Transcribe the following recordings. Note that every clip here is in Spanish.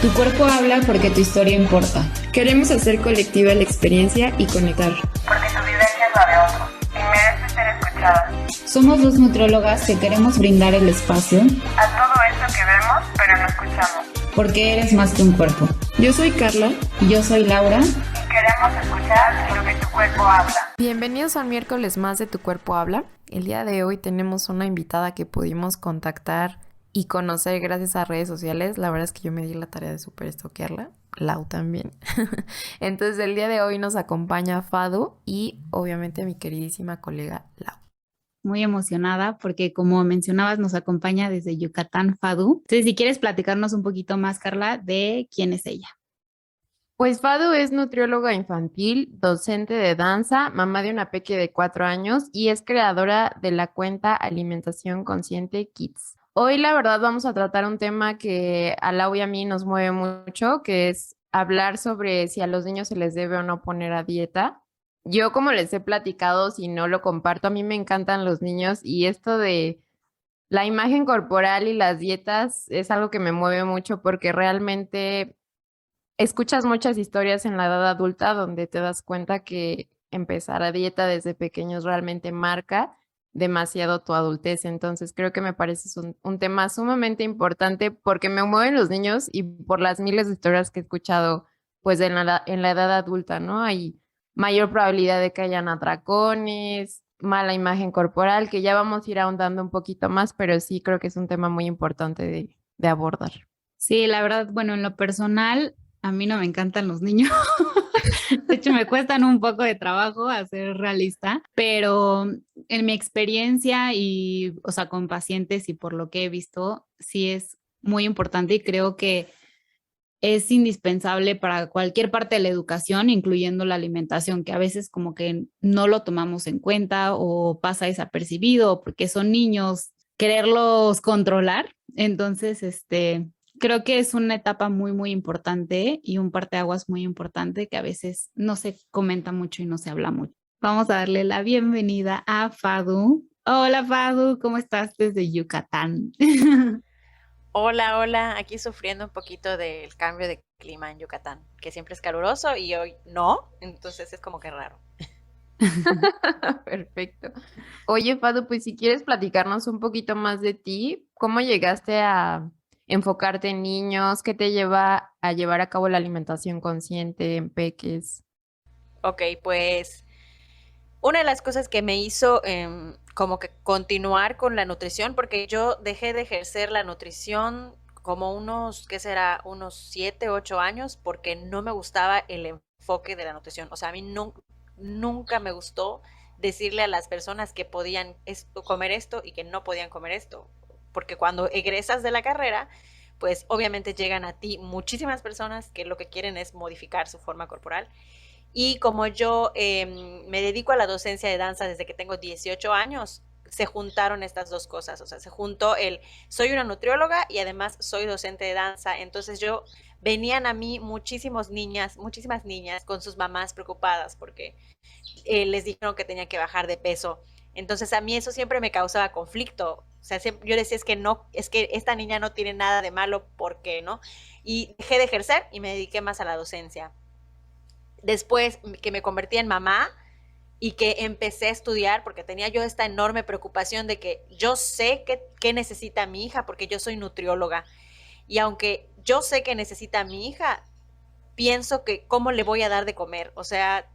Tu cuerpo habla porque tu historia importa. Queremos hacer colectiva la experiencia y conectar. Porque tu vivencia es la de otro y merece ser escuchada. Somos dos nutriólogas que queremos brindar el espacio A todo esto que vemos, pero no escuchamos. porque eres más que un cuerpo. Yo soy Carla. Y yo soy Laura. Y queremos escuchar lo que tu cuerpo habla. Bienvenidos al miércoles más de Tu Cuerpo Habla. El día de hoy tenemos una invitada que pudimos contactar y conocer gracias a redes sociales. La verdad es que yo me di la tarea de súper estoquearla. Lau también. Entonces el día de hoy nos acompaña Fadu y obviamente mi queridísima colega Lau. Muy emocionada porque, como mencionabas, nos acompaña desde Yucatán Fadu. Entonces, si quieres platicarnos un poquito más, Carla, de quién es ella. Pues Fadu es nutrióloga infantil, docente de danza, mamá de una peque de 4 años y es creadora de la cuenta Alimentación Consciente Kids. Hoy la verdad vamos a tratar un tema que a Lau y a mí nos mueve mucho, que es hablar sobre si a los niños se les debe o no poner a dieta. Yo, como les he platicado, si no lo comparto, a mí me encantan los niños y esto de la imagen corporal y las dietas es algo que me mueve mucho porque realmente escuchas muchas historias en la edad adulta donde te das cuenta que empezar a dieta desde pequeños realmente marca demasiado tu adultez. Entonces creo que me parece un tema sumamente importante porque me mueven los niños y por las miles de historias que he escuchado pues en la edad adulta, ¿no? Hay mayor probabilidad de que hayan atracones, mala imagen corporal, que ya vamos a ir ahondando un poquito más, pero sí creo que es un tema muy importante de abordar. Sí, la verdad, bueno, en lo personal, a mí no me encantan los niños. De hecho, me cuestan un poco de trabajo a ser realista, pero en mi experiencia y, o sea, con pacientes y por lo que he visto, sí es muy importante y creo que es indispensable para cualquier parte de la educación, incluyendo la alimentación, que a veces como que no lo tomamos en cuenta o pasa desapercibido porque son niños, quererlos controlar. Entonces, creo que es una etapa muy, muy importante y un parteaguas muy importante que a veces no se comenta mucho y no se habla mucho. Vamos a darle la bienvenida a Fadu. Hola Fadu, ¿cómo estás desde Yucatán? Hola, hola, aquí sufriendo un poquito del cambio de clima en Yucatán, que siempre es caluroso y hoy no, entonces es como que raro. Perfecto. Oye, Fadu, pues si quieres platicarnos un poquito más de ti, ¿cómo llegaste a enfocarte en niños? ¿Qué te lleva a llevar a cabo la alimentación consciente en peques? Ok, pues una de las cosas que me hizo como que continuar con la nutrición, porque yo dejé de ejercer la nutrición como unos, ¿qué será? Unos 7, 8 años, porque no me gustaba el enfoque de la nutrición. O sea, a mí nunca me gustó decirle a las personas que podían comer esto y que no podían comer esto. Porque cuando egresas de la carrera, pues obviamente llegan a ti muchísimas personas que lo que quieren es modificar su forma corporal. Y como yo me dedico a la docencia de danza desde que tengo 18 años, se juntaron estas dos cosas, o sea, se juntó soy una nutrióloga y además soy docente de danza, entonces venían a mí muchísimas niñas con sus mamás preocupadas porque les dijeron que tenía que bajar de peso, entonces a mí eso siempre me causaba conflicto, o sea, yo decía es que no, es que esta niña no tiene nada de malo, ¿por qué no? Y dejé de ejercer y me dediqué más a la docencia. Después que me convertí en mamá y que empecé a estudiar, porque tenía yo esta enorme preocupación de que yo sé qué necesita mi hija, porque yo soy nutrióloga. Y aunque yo sé que necesita mi hija, pienso que cómo le voy a dar de comer. O sea,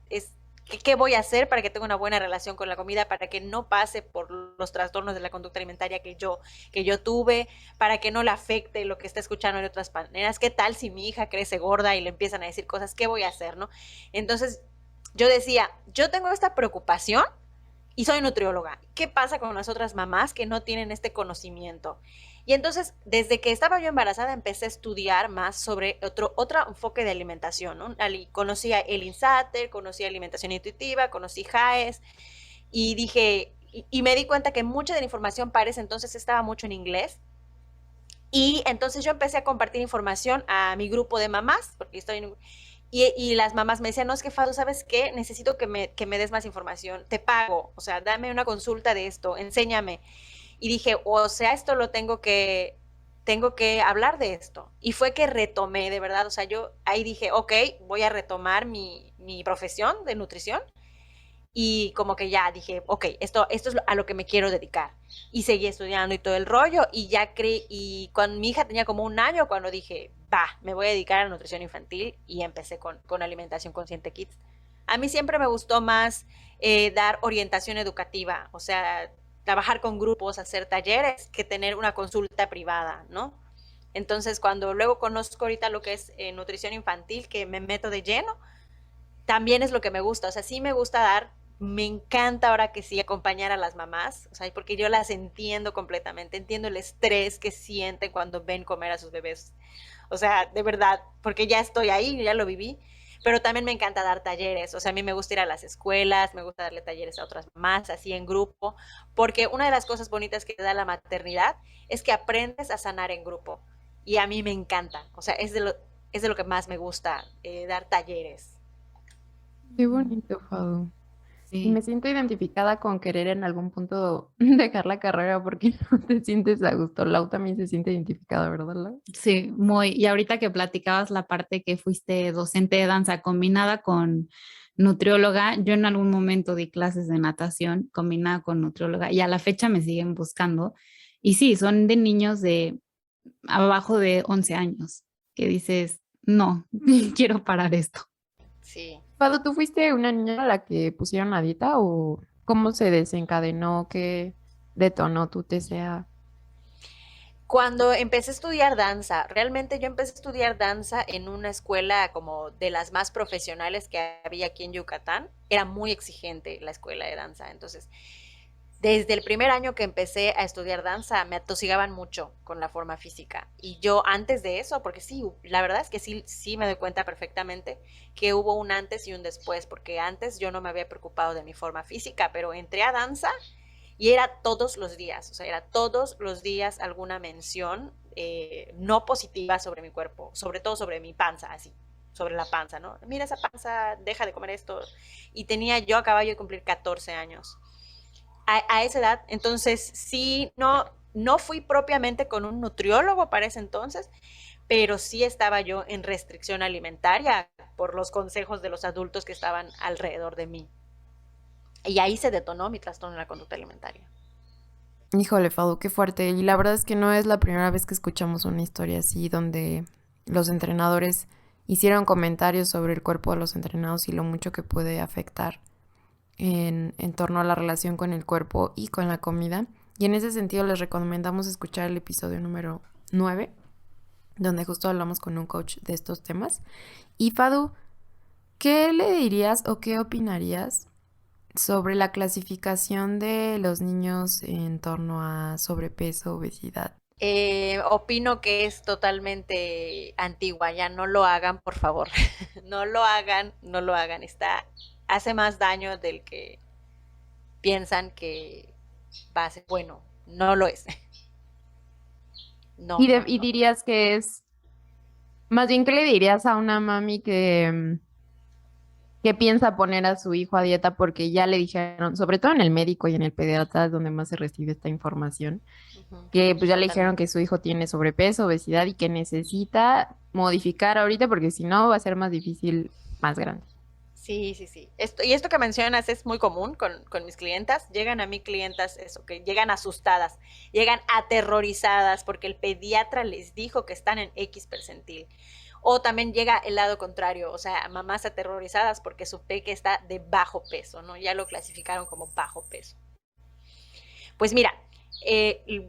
¿qué voy a hacer para que tenga una buena relación con la comida, para que no pase por los trastornos de la conducta alimentaria que yo tuve, para que no le afecte lo que está escuchando de otras maneras? ¿Qué tal si mi hija crece gorda y le empiezan a decir cosas? ¿Qué voy a hacer, no? Entonces, yo decía, yo tengo esta preocupación y soy nutrióloga. ¿Qué pasa con las otras mamás que no tienen este conocimiento? Y entonces, desde que estaba yo embarazada, empecé a estudiar más sobre otro enfoque de alimentación, ¿no? Conocí a Elin Satter, conocí alimentación intuitiva, conocí JAES, y dije, y me di cuenta que mucha de la información para ese entonces estaba mucho en inglés. Y entonces yo empecé a compartir información a mi grupo de mamás, porque estoy en y las mamás me decían, no, es que Fado, ¿sabes qué? Necesito que me des más información, te pago, o sea, dame una consulta de esto, enséñame. Y dije, o sea, esto lo tengo que tengo que hablar de esto. Y fue que retomé, de verdad, o sea, yo ahí dije, ok, voy a retomar mi profesión de nutrición. Y como que ya dije, ok, esto es a lo que me quiero dedicar. Y seguí estudiando y todo el rollo. Y ya y cuando mi hija tenía como 1 año, cuando dije, va, me voy a dedicar a la nutrición infantil, y empecé con Alimentación Consciente Kids. A mí siempre me gustó más dar orientación educativa, o sea, trabajar con grupos, hacer talleres, que tener una consulta privada, ¿no? Entonces, cuando luego conozco ahorita lo que es nutrición infantil, que me meto de lleno, también es lo que me gusta. O sea, sí me gusta dar, me encanta ahora que sí acompañar a las mamás, o sea, porque yo las entiendo completamente, entiendo el estrés que sienten cuando ven comer a sus bebés. O sea, de verdad, porque ya estoy ahí, ya lo viví. Pero también me encanta dar talleres, o sea, a mí me gusta ir a las escuelas, me gusta darle talleres a otras mamás, así en grupo, porque una de las cosas bonitas que te da la maternidad es que aprendes a sanar en grupo, y a mí me encanta, o sea, es de lo que más me gusta, dar talleres. Qué bonito, Fado. Y me Sí, siento identificada con querer en algún punto dejar la carrera porque no te sientes a gusto. Lau también se siente identificada, ¿verdad, Lau? sí, muy. Y ahorita que platicabas la parte que fuiste docente de danza combinada con nutrióloga, yo en algún momento di clases de natación combinada con nutrióloga y a la fecha me siguen buscando. Y sí, son de niños de abajo de 11 años, que dices, no, quiero parar esto. Sí. Fado, ¿tú fuiste una niña a la que pusieron a dieta o cómo se desencadenó que detonó tu TCA? Cuando empecé a estudiar danza, realmente yo empecé a estudiar danza en una escuela como de las más profesionales que había aquí en Yucatán. Era muy exigente la escuela de danza. Entonces, desde el primer año que empecé a estudiar danza, me atosigaban mucho con la forma física. Y yo antes de eso, porque sí, la verdad es que sí, sí me doy cuenta perfectamente que hubo un antes y un después, porque antes yo no me había preocupado de mi forma física, pero entré a danza y era todos los días, o sea, era todos los días alguna mención no positiva sobre mi cuerpo, sobre todo sobre mi panza, así, sobre la panza, ¿no? Mira esa panza, deja de comer esto. Y tenía yo, acababa yo de cumplir 14 años. A esa edad, entonces sí, no fui propiamente con un nutriólogo para ese entonces, pero sí estaba yo en restricción alimentaria por los consejos de los adultos que estaban alrededor de mí. Y ahí se detonó mi trastorno de la conducta alimentaria. Híjole, Fado, qué fuerte. Y la verdad es que no es la primera vez que escuchamos una historia así donde los entrenadores hicieron comentarios sobre el cuerpo de los entrenados y lo mucho que puede afectar en torno a la relación con el cuerpo y con la comida. Y en ese sentido les recomendamos escuchar el episodio número 9, donde justo hablamos con un coach de estos temas. Y Fadu, ¿qué le dirías o qué opinarías sobre la clasificación de los niños en torno a sobrepeso, obesidad? Opino que es totalmente antigua, ya no lo hagan, por favor. No lo hagan, no lo hagan. Hace más daño del que piensan que va a ser bueno. No lo es. No, Y, no, y no. dirías que es, más bien, ¿qué le dirías a una mami que piensa poner a su hijo a dieta porque ya le dijeron, sobre todo en el médico y en el pediatra, es donde más se recibe esta información, Ujú, que pues ya le dijeron que totalmente. su hijo tiene sobrepeso, obesidad y que necesita modificar ahorita porque si no va a ser más difícil más grande? Sí, sí, sí. Esto que mencionas es muy común con mis clientas. Llegan a mí clientas, eso, que llegan asustadas, llegan aterrorizadas porque el pediatra les dijo que están en X percentil. O también llega el lado contrario, o sea, mamás aterrorizadas porque su peque está de bajo peso, ¿no? Ya lo clasificaron como bajo peso. Pues mira,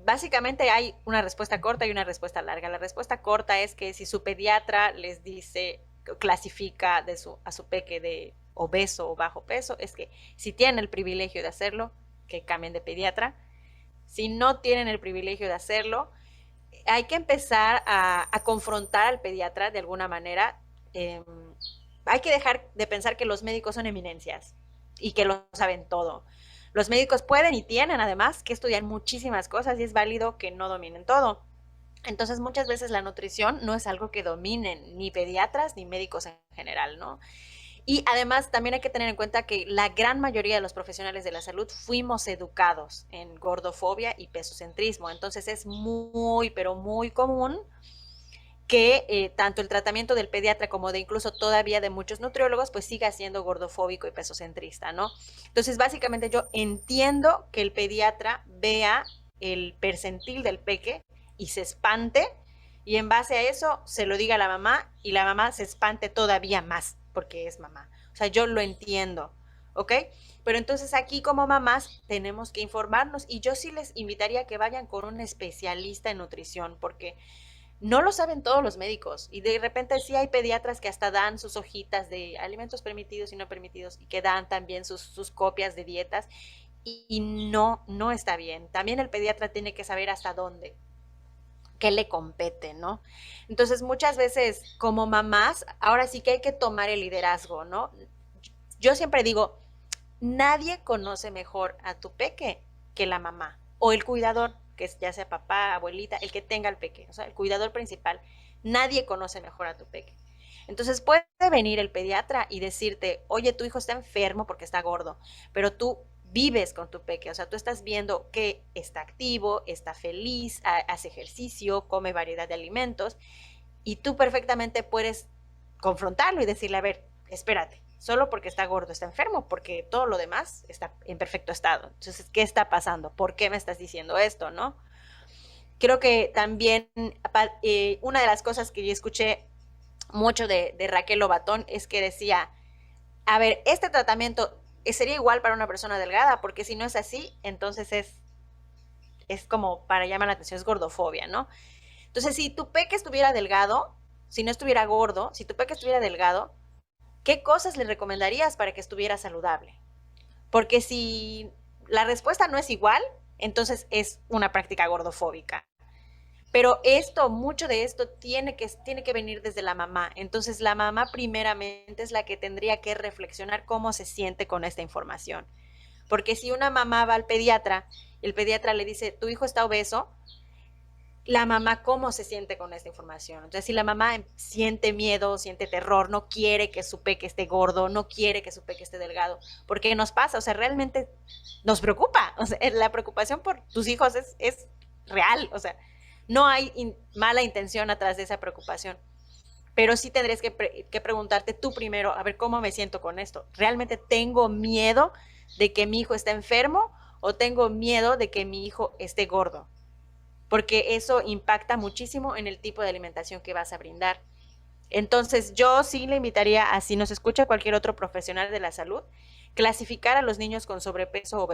básicamente hay una respuesta corta y una respuesta larga. La respuesta corta es que si su pediatra les dice, clasifica a su peque de obeso o bajo peso, es que si tienen el privilegio de hacerlo, que cambien de pediatra. Si no tienen el privilegio de hacerlo, hay que empezar a confrontar al pediatra de alguna manera. Hay que dejar de pensar que los médicos son eminencias y que lo saben todo. Los médicos pueden y tienen además que estudiar muchísimas cosas y es válido que no dominen todo. Entonces muchas veces la nutrición no es algo que dominen ni pediatras ni médicos en general, ¿no? Y además también hay que tener en cuenta que la gran mayoría de los profesionales de la salud fuimos educados en gordofobia y pesocentrismo. Entonces es muy, pero muy común que tanto el tratamiento del pediatra como de incluso todavía de muchos nutriólogos, pues siga siendo gordofóbico y pesocentrista, ¿no? Entonces, básicamente yo entiendo que el pediatra vea el percentil del peque y se espante, y en base a eso se lo diga a la mamá, y la mamá se espante todavía más, porque es mamá. O sea, yo lo entiendo, ¿ok? Pero entonces aquí como mamás tenemos que informarnos, y yo sí les invitaría a que vayan con un especialista en nutrición, porque no lo saben todos los médicos, y de repente sí hay pediatras que hasta dan sus hojitas de alimentos permitidos y no permitidos, y que dan también sus copias de dietas, y no está bien. También el pediatra tiene que saber hasta dónde, qué le compete, ¿no? Entonces muchas veces como mamás, ahora sí que hay que tomar el liderazgo, ¿no? Yo siempre digo, nadie conoce mejor a tu peque que la mamá o el cuidador, que ya sea papá, abuelita, el que tenga el peque, o sea, el cuidador principal. Nadie conoce mejor a tu peque. Entonces puede venir el pediatra y decirte, oye, tu hijo está enfermo porque está gordo, pero tú vives con tu peque, o sea, tú estás viendo que está activo, está feliz, hace ejercicio, come variedad de alimentos, y tú perfectamente puedes confrontarlo y decirle, a ver, espérate, solo porque está gordo está enfermo, porque todo lo demás está en perfecto estado. Entonces, ¿qué está pasando? ¿Por qué me estás diciendo esto, no? Creo que también una de las cosas que yo escuché mucho de Raquel Lobatón es que decía, a ver, este tratamiento sería igual para una persona delgada, porque si no es así, entonces es como para llamar la atención, es gordofobia, ¿no? Entonces, si tu peque estuviera delgado, si no estuviera gordo, si tu peque estuviera delgado, ¿qué cosas le recomendarías para que estuviera saludable? Porque si la respuesta no es igual, entonces es una práctica gordofóbica. Pero mucho de esto tiene que venir desde la mamá. Entonces la mamá primeramente es la que tendría que reflexionar cómo se siente con esta información. Porque si una mamá va al pediatra, el pediatra le dice, tu hijo está obeso, la mamá cómo se siente con esta información. Entonces, si la mamá siente miedo, siente terror, no quiere que su peque esté gordo, no quiere que su peque esté delgado, ¿por qué nos pasa? O sea, realmente nos preocupa. O sea, la preocupación por tus hijos es real. O sea, no hay mala intención atrás de esa preocupación. Pero sí tendrías que preguntarte tú primero, a ver, ¿cómo me siento con esto? ¿Realmente tengo miedo de que mi hijo esté enfermo o tengo miedo de que mi hijo esté gordo? Porque eso impacta muchísimo en el tipo de alimentación que vas a brindar. Entonces, yo sí le invitaría a, si nos escucha cualquier otro profesional de la salud, clasificar a los niños con sobrepeso,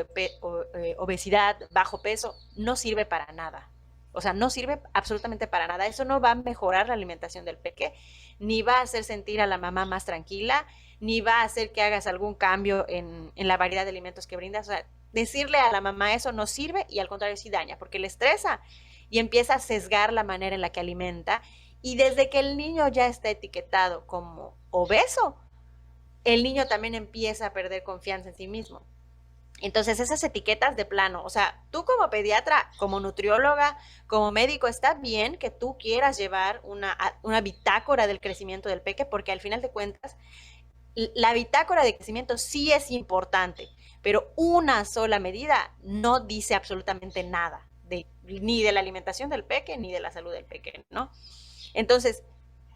obesidad, bajo peso, no sirve para nada. O sea, no sirve absolutamente para nada. Eso no va a mejorar la alimentación del peque, ni va a hacer sentir a la mamá más tranquila, ni va a hacer que hagas algún cambio en la variedad de alimentos que brindas. O sea, decirle a la mamá eso no sirve, y al contrario sí daña, porque le estresa y empieza a sesgar la manera en la que alimenta. Y desde que el niño ya está etiquetado como obeso, el niño también empieza a perder confianza en sí mismo. Entonces esas etiquetas de plano, o sea, tú como pediatra, como nutrióloga, como médico, está bien que tú quieras llevar una bitácora del crecimiento del peque, porque al final de cuentas la bitácora de crecimiento sí es importante, pero una sola medida no dice absolutamente nada, ni de la alimentación del peque, ni de la salud del peque, ¿no? Entonces,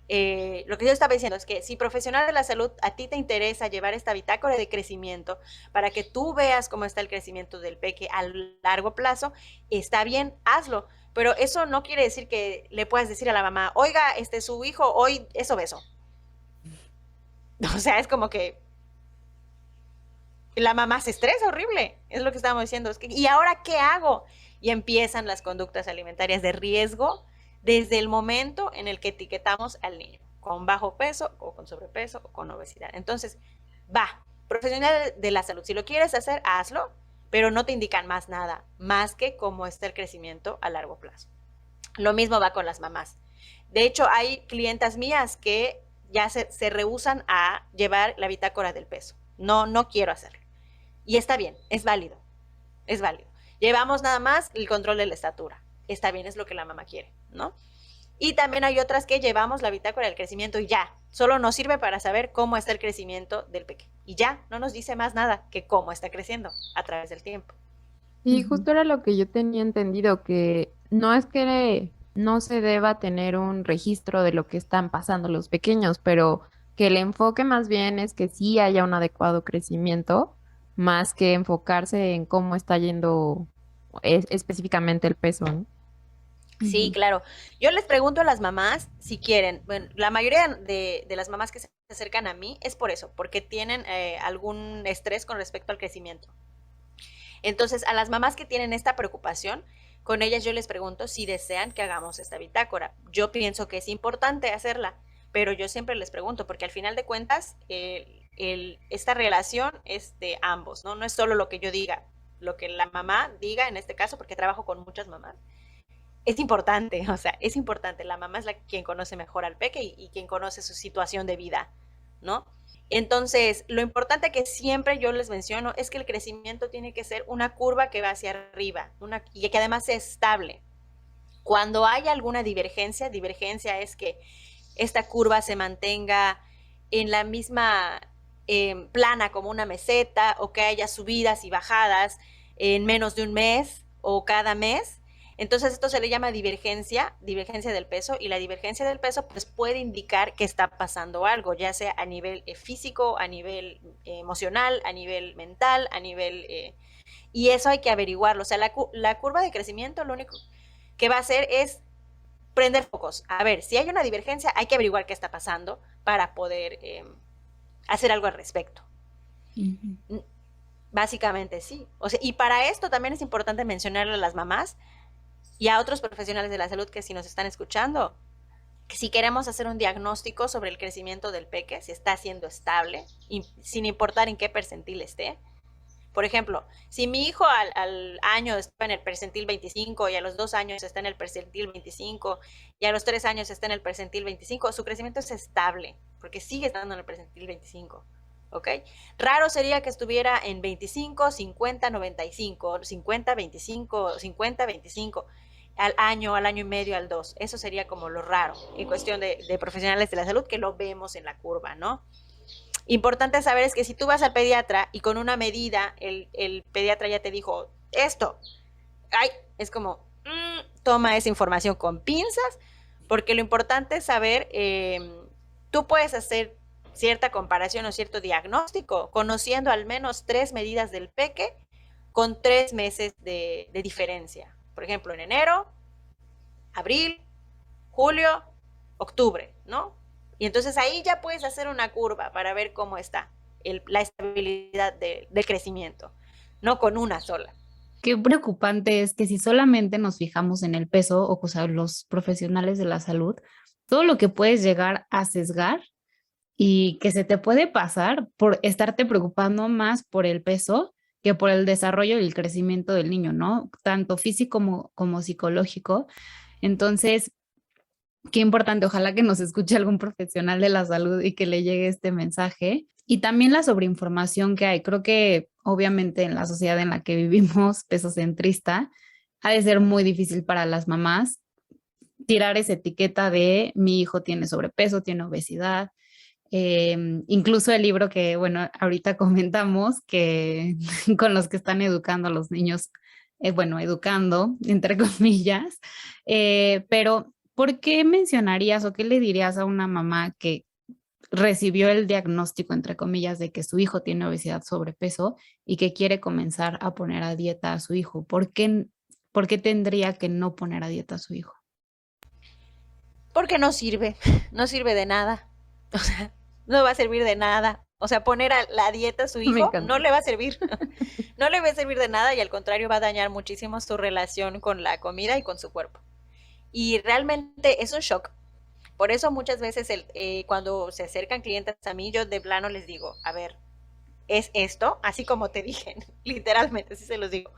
lo que yo estaba diciendo es que si profesional de la salud a ti te interesa llevar esta bitácora de crecimiento para que tú veas cómo está el crecimiento del peque a largo plazo, está bien, hazlo. Pero eso no quiere decir que le puedas decir a la mamá, oiga, su hijo hoy es obeso. O sea, es como que la mamá se estresa horrible, es lo que estábamos diciendo. ¿Y ahora qué hago? Y empiezan las conductas alimentarias de riesgo desde el momento en el que etiquetamos al niño, con bajo peso o con sobrepeso o con obesidad. Entonces, profesional de la salud, si lo quieres hacer, hazlo, pero no te indican más nada, más que cómo está el crecimiento a largo plazo. Lo mismo va con las mamás. De hecho, hay clientas mías que ya se rehúsan a llevar la bitácora del peso. No quiero hacerlo. Y está bien, es válido, Llevamos nada más el control de la estatura. Está bien, es lo que la mamá quiere, ¿no? Y también hay otras que llevamos la bitácora del crecimiento y ya, solo nos sirve para saber cómo está el crecimiento del pequeño. Y ya, no nos dice más nada que cómo está creciendo a través del tiempo. Y justo era lo que yo tenía entendido, que no es que no se deba tener un registro de lo que están pasando los pequeños, pero que el enfoque más bien es que sí haya un adecuado crecimiento, más que enfocarse en cómo está yendo específicamente el peso, ¿no? Sí, claro. Yo les pregunto a las mamás si quieren. Bueno, la mayoría de las mamás que se acercan a mí es por eso, porque tienen algún estrés con respecto al crecimiento. Entonces, a las mamás que tienen esta preocupación, con ellas yo les pregunto si desean que hagamos esta bitácora. Yo pienso que es importante hacerla, pero yo siempre les pregunto, porque al final de cuentas, esta relación es de ambos, ¿no? No es solo lo que yo diga, lo que la mamá diga, en este caso, porque trabajo con muchas mamás. Es importante, o sea, es importante. La mamá es quien conoce mejor al peque y quien conoce su situación de vida, ¿no? Entonces, lo importante que siempre yo les menciono es que el crecimiento tiene que ser una curva que va hacia arriba y que además sea estable. Cuando haya alguna divergencia es que esta curva se mantenga en la misma plana como una meseta, o que haya subidas y bajadas en menos de un mes o cada mes. Entonces esto se le llama divergencia del peso, y la divergencia del peso pues puede indicar que está pasando algo, ya sea a nivel físico, a nivel emocional, a nivel mental, a nivel... y eso hay que averiguarlo. O sea, la curva de crecimiento lo único que va a hacer es prender focos. A ver, si hay una divergencia, hay que averiguar qué está pasando para poder hacer algo al respecto. Uh-huh. Básicamente sí. O sea, y para esto también es importante mencionarle a las mamás y a otros profesionales de la salud que si nos están escuchando, que si queremos hacer un diagnóstico sobre el crecimiento del peque, si está siendo estable, y sin importar en qué percentil esté. Por ejemplo, si mi hijo al año está en el percentil 25 y a los 2 años está en el percentil 25 y a los 3 años está en el percentil 25, su crecimiento es estable, porque sigue estando en el percentil 25. ¿Ok? Raro sería que estuviera en 25, 50, 95, 50, 25, 50, 25, al año y medio, al 2. Eso sería como lo raro en cuestión de profesionales de la salud, que lo vemos en la curva, ¿no? Importante saber es que si tú vas al pediatra y con una medida el pediatra ya te dijo esto, ay, es como, toma esa información con pinzas, porque lo importante es saber, tú puedes hacer cierta comparación o cierto diagnóstico conociendo al menos 3 medidas del peque con 3 meses de diferencia. Por ejemplo, en enero, abril, julio, octubre, ¿no? Y entonces ahí ya puedes hacer una curva para ver cómo está la estabilidad del crecimiento, no con una sola. Qué preocupante es que si solamente nos fijamos en el peso, o sea, los profesionales de la salud, todo lo que puedes llegar a sesgar y que se te puede pasar por estarte preocupando más por el peso que por el desarrollo y el crecimiento del niño, ¿no? Tanto físico como psicológico. Entonces, qué importante, ojalá que nos escuche algún profesional de la salud y que le llegue este mensaje. Y también la sobreinformación que hay. Creo que obviamente en la sociedad en la que vivimos, pesocentrista, ha de ser muy difícil para las mamás tirar esa etiqueta de mi hijo tiene sobrepeso, tiene obesidad. Incluso el libro que, bueno, ahorita comentamos, que con los que están educando a los niños, bueno, educando, entre comillas, pero ¿por qué mencionarías o qué le dirías a una mamá que recibió el diagnóstico, entre comillas, de que su hijo tiene obesidad, sobrepeso y que quiere comenzar a poner a dieta a su hijo? ¿Por qué tendría que no poner a dieta a su hijo? Porque no sirve de nada. O sea, no va a servir de nada. O sea, poner a la dieta a su hijo no le va a servir. No le va a servir de nada, y al contrario va a dañar muchísimo su relación con la comida y con su cuerpo. Y realmente es un shock. Por eso muchas veces cuando se acercan clientes a mí, yo de plano les digo, a ver, es esto, así como te dije, literalmente, así se los digo.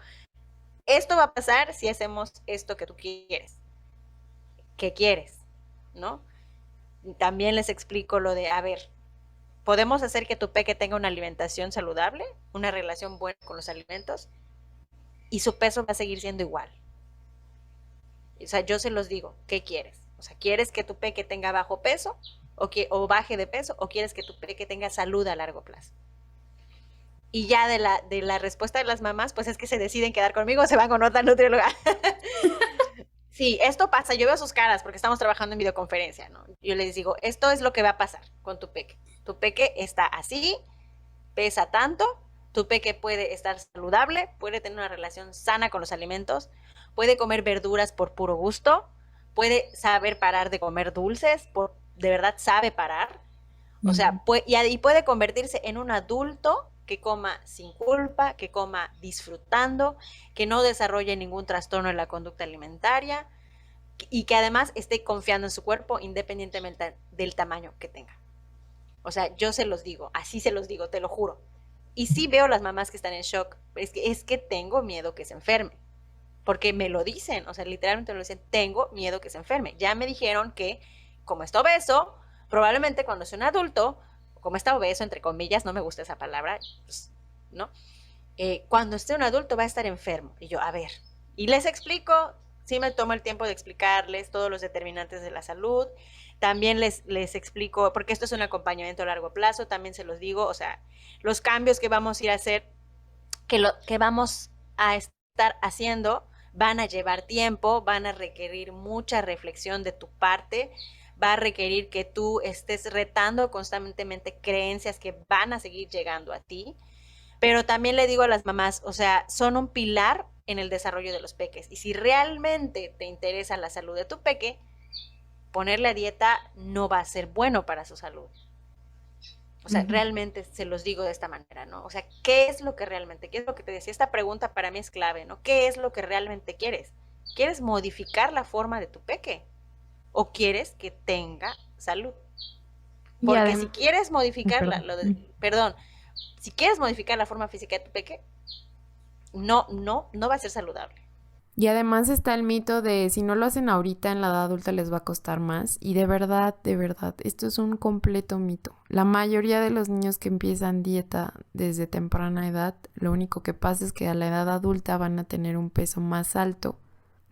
Esto va a pasar si hacemos esto que tú quieres. ¿Qué quieres? ¿No? También les explico lo de, a ver, podemos hacer que tu peque tenga una alimentación saludable, una relación buena con los alimentos, y su peso va a seguir siendo igual. O sea, yo se los digo, ¿qué quieres? O sea, ¿quieres que tu peque tenga bajo peso o baje de peso, o quieres que tu peque tenga salud a largo plazo? Y ya de la respuesta de las mamás, pues es que se deciden quedar conmigo o se van con otra nutrióloga. Sí, esto pasa, yo veo sus caras porque estamos trabajando en videoconferencia, ¿no? Yo les digo, esto es lo que va a pasar con tu peque. Tu peque está así, pesa tanto, tu peque puede estar saludable, puede tener una relación sana con los alimentos, puede comer verduras por puro gusto, puede saber parar de comer dulces, de verdad sabe parar, o sea, y puede convertirse en un adulto que coma sin culpa, que coma disfrutando, que no desarrolle ningún trastorno en la conducta alimentaria y que además esté confiando en su cuerpo independientemente del tamaño que tenga. O sea, yo se los digo, así se los digo, te lo juro. Y sí veo las mamás que están en shock, es que tengo miedo que se enferme, porque me lo dicen, o sea, literalmente me lo dicen, tengo miedo que se enferme. Ya me dijeron que como está obeso, probablemente cuando sea un adulto, como está obeso, entre comillas, no me gusta esa palabra, pues, ¿no? Cuando esté un adulto va a estar enfermo. Y yo, a ver, y les explico, sí me tomo el tiempo de explicarles todos los determinantes de la salud, también les explico, porque esto es un acompañamiento a largo plazo, también se los digo, o sea, los cambios que vamos a ir a hacer, que vamos a estar haciendo, van a llevar tiempo, van a requerir mucha reflexión de tu parte, va a requerir que tú estés retando constantemente creencias que van a seguir llegando a ti, pero también le digo a las mamás, o sea, son un pilar en el desarrollo de los peques, y si realmente te interesa la salud de tu peque, ponerle a dieta no va a ser bueno para su salud. O sea, realmente se los digo de esta manera, ¿no? O sea, ¿qué es lo que realmente, qué es lo que te decía? Esta pregunta para mí es clave, ¿no? ¿Qué es lo que realmente quieres? ¿Quieres modificar la forma de tu peque? ¿O quieres que tenga salud? Porque si quieres modificar si quieres modificar la forma física de tu peque, no va a ser saludable. Y además está el mito de si no lo hacen ahorita en la edad adulta les va a costar más. Y de verdad, esto es un completo mito. La mayoría de los niños que empiezan dieta desde temprana edad, lo único que pasa es que a la edad adulta van a tener un peso más alto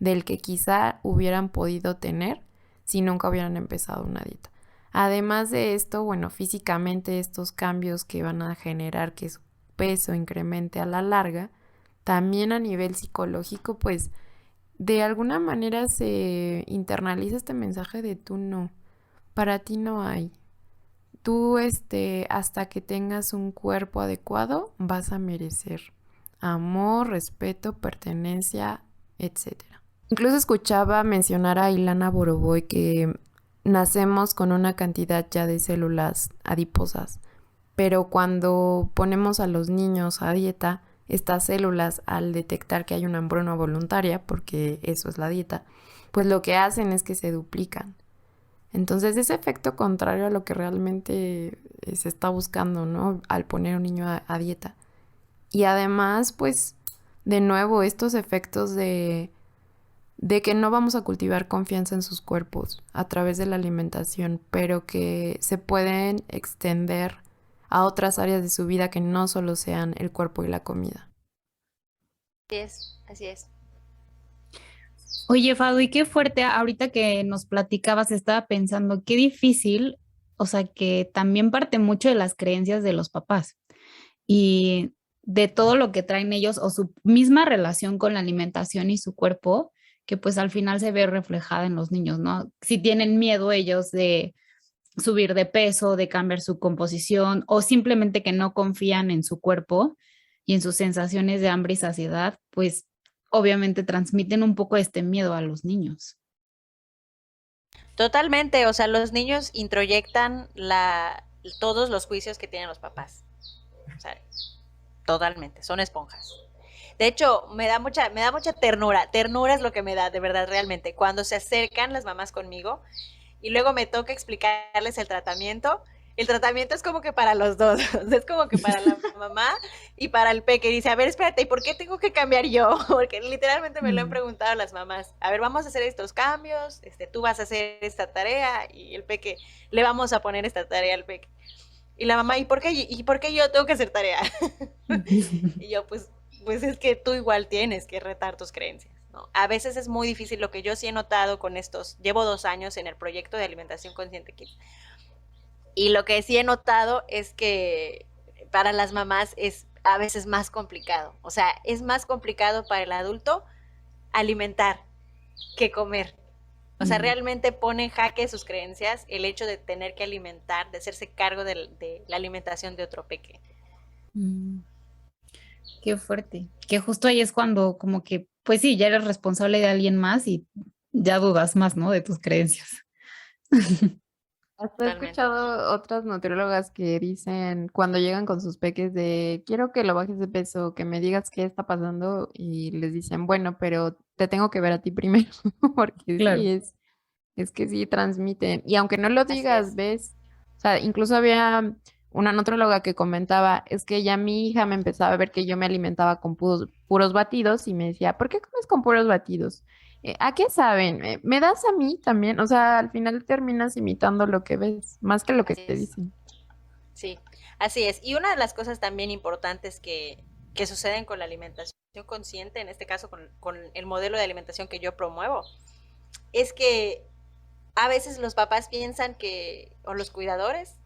del que quizá hubieran podido tener si nunca hubieran empezado una dieta. Además de esto, bueno, físicamente estos cambios que van a generar que su peso incremente a la larga, también a nivel psicológico, pues de alguna manera se internaliza este mensaje de tú no, para ti no hay. Tú hasta que tengas un cuerpo adecuado vas a merecer amor, respeto, pertenencia, etc. Incluso escuchaba mencionar a Ilana Boroboy que nacemos con una cantidad ya de células adiposas, pero cuando ponemos a los niños a dieta, estas células, al detectar que hay una hambruna voluntaria, porque eso es la dieta, pues lo que hacen es que se duplican. Entonces, ese efecto contrario a lo que realmente se está buscando, ¿no? Al poner a un niño a dieta. Y además, pues, de nuevo, estos efectos de que no vamos a cultivar confianza en sus cuerpos a través de la alimentación, pero que se pueden extender a otras áreas de su vida que no solo sean el cuerpo y la comida. Así es. Oye, Fado, y qué fuerte, ahorita que nos platicabas, estaba pensando, qué difícil, o sea, que también parte mucho de las creencias de los papás y de todo lo que traen ellos o su misma relación con la alimentación y su cuerpo, que pues al final se ve reflejada en los niños, ¿no? Si tienen miedo ellos de subir de peso, de cambiar su composición o simplemente que no confían en su cuerpo y en sus sensaciones de hambre y saciedad, pues obviamente transmiten un poco este miedo a los niños. Totalmente, o sea, los niños introyectan todos los juicios que tienen los papás. O sea, totalmente, son esponjas. De hecho, me da mucha ternura. Ternura es lo que me da, de verdad, realmente. Cuando se acercan las mamás conmigo y luego me toca explicarles el tratamiento es como que para los dos, es como que para la mamá y para el peque. Dice, a ver, espérate, ¿y por qué tengo que cambiar yo? Porque literalmente me lo han preguntado las mamás. A ver, vamos a hacer estos cambios, tú vas a hacer esta tarea y el peque, le vamos a poner esta tarea al peque. Y la mamá, ¿y por qué yo tengo que hacer tarea? Y yo, pues es que tú igual tienes que retar tus creencias. ¿no? A veces es muy difícil, lo que yo sí he notado con estos, llevo 2 años en el proyecto de alimentación consciente Kids, y lo que sí he notado es que para las mamás es a veces más complicado, o sea, es más complicado para el adulto alimentar que comer. O sea, realmente pone en jaque sus creencias el hecho de tener que alimentar, de hacerse cargo de la alimentación de otro peque. Qué fuerte. Que justo ahí es cuando como que, pues sí, ya eres responsable de alguien más y ya dudas más, ¿no? De tus creencias. Hasta he escuchado otras nutriólogas que dicen cuando llegan con sus peques de quiero que lo bajes de peso, que me digas qué está pasando y les dicen, bueno, pero te tengo que ver a ti primero, porque Claro. sí es que sí transmiten. Y aunque no lo digas, ¿ves? O sea, incluso había una nutróloga que comentaba, es que ya mi hija me empezaba a ver que yo me alimentaba con puros batidos y me decía, ¿por qué comes con puros batidos? ¿A qué saben? ¿Me das a mí también? O sea, al final terminas imitando lo que ves, más que lo que te dicen. Sí, así es. Y una de las cosas también importantes que suceden con la alimentación consciente, en este caso con el modelo de alimentación que yo promuevo, es que a veces los papás piensan o los cuidadores,